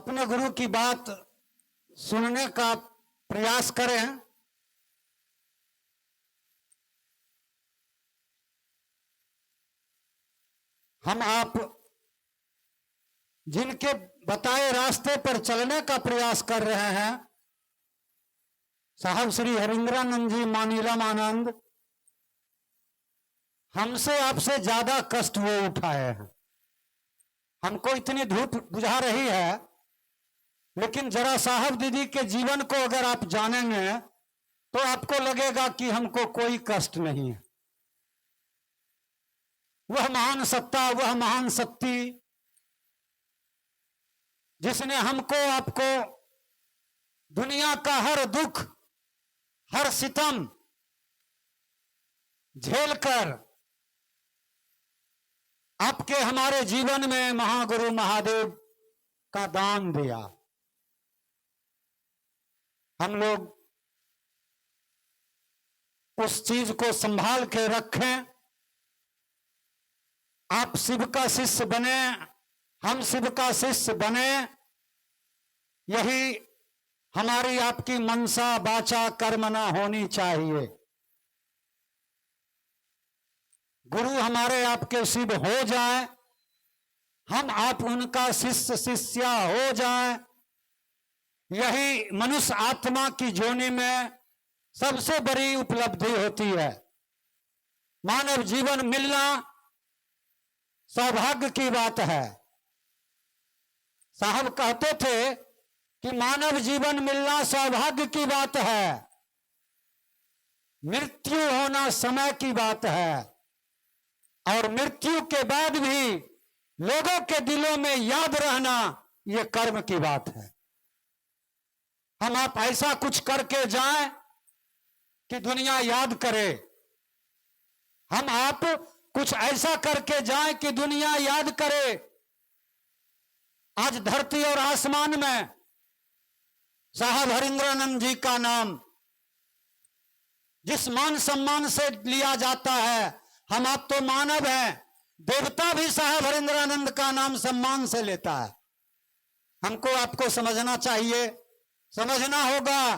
अपने गुरु की बात सुनने का प्रयास करें। हम आप जिनके बताए रास्ते पर चलने का प्रयास कर रहे हैं, साहब श्री हरिंद्रानंद जी मानीराम आनंद, हमसे आपसे ज्यादा कष्ट वो उठाए हैं। हमको इतनी धूप बुझा रही है, लेकिन जरा साहब दीदी के जीवन को अगर आप जानेंगे तो आपको लगेगा कि हमको कोई कष्ट नहीं है। वह महान सत्ता, वह महान शक्ति जिसने हमको आपको दुनिया का हर दुख, हर सितम झेलकर आपके हमारे जीवन में महागुरु महादेव का दान दिया। हम लोग उस चीज को संभाल के रखें। आप शिव का शिष्य बने, हम शिव का शिष्य बने, यही हमारी आपकी मनसा वाचा कर्मणा होनी चाहिए। गुरु हमारे आपके शिव हो जाए, हम आप उनका शिष्य शिष्या हो जाए, यही मनुष्य आत्मा की जोनी में सबसे बड़ी उपलब्धि होती है। मानव जीवन मिलना सौभाग्य की बात है। साहब कहते थे कि मानव जीवन मिलना सौभाग्य की बात है, मृत्यु होना समय की बात है, और मृत्यु के बाद भी लोगों के दिलों में याद रहना यह कर्म की बात है। हम आप ऐसा कुछ करके जाएं कि दुनिया याद करे, हम आप कुछ ऐसा करके जाएं कि दुनिया याद करे। आज धरती और आसमान में साहब हरिंद्रानंद जी का नाम जिस मान सम्मान से लिया जाता है, हम आप तो मानव हैं, देवता भी साहब हरिंद्रानंद का नाम सम्मान से लेता है। हमको आपको समझना चाहिए, समझना होगा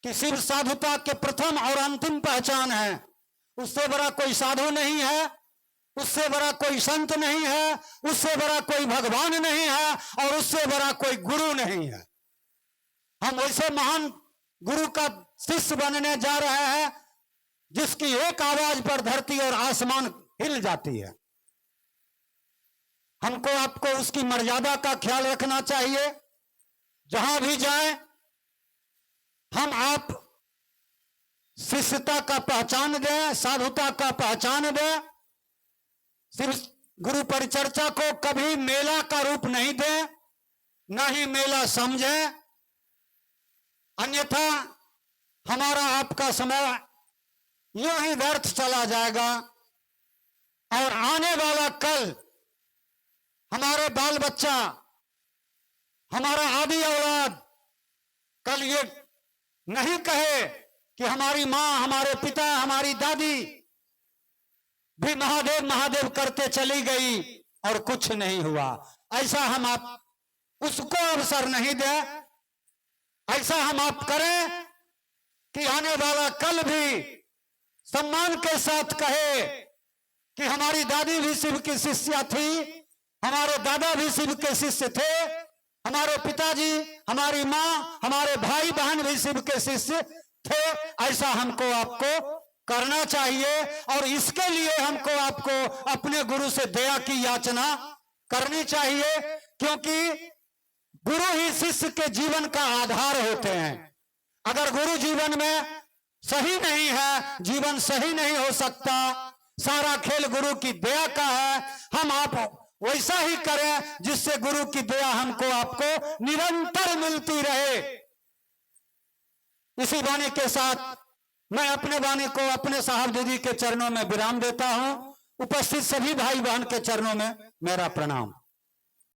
कि शिव साधुता के प्रथम और अंतिम पहचान है। उससे बड़ा कोई साधु नहीं है, उससे बड़ा कोई संत नहीं है, उससे बड़ा कोई भगवान नहीं है, और उससे बड़ा कोई गुरु नहीं है। हम वैसे महान गुरु का शिष्य बनने जा रहे हैं जिसकी एक आवाज पर धरती और आसमान हिल जाती है। हमको आपको उसकी मर्यादा का ख्याल रखना चाहिए। जहां भी जाएं, हम आप शिष्यता का पहचान दें, साधुता का पहचान दें। सिर्फ गुरु परिचर्चा को कभी मेला का रूप नहीं दें, न ही मेला समझें, अन्यथा हमारा आपका समय यूं ही व्यर्थ चला जाएगा। और आने वाला कल हमारे बाल बच्चा, हमारा आदि औलाद कल ये नहीं कहे कि हमारी मां, हमारे पिता, हमारी दादी भी महादेव महादेव करते चली गई और कुछ नहीं हुआ। ऐसा हम आप उसको अवसर नहीं दे। ऐसा हम आप करें कि आने वाला कल भी सम्मान के साथ कहे कि हमारी दादी भी शिव की शिष्या थी, हमारे दादा भी शिव के शिष्य थे, हमारे पिताजी, हमारी मां, हमारे भाई बहन भी शिव के शिष्य थे। ऐसा हमको आपको करना चाहिए, और इसके लिए हमको आपको अपने गुरु से दया की याचना करनी चाहिए, क्योंकि गुरु ही शिष्य के जीवन का आधार होते हैं। अगर गुरु जीवन में सही नहीं है, जीवन सही नहीं हो सकता। सारा खेल गुरु की दया का है। हम आप वैसा ही करें जिससे गुरु की दया हमको आपको निरंतर मिलती रहे। इसी वाणी के साथ मैं अपने वाणी को अपने साहब दीदी के चरणों में विराम देता हूं। उपस्थित सभी भाई बहन के चरणों में मेरा प्रणाम।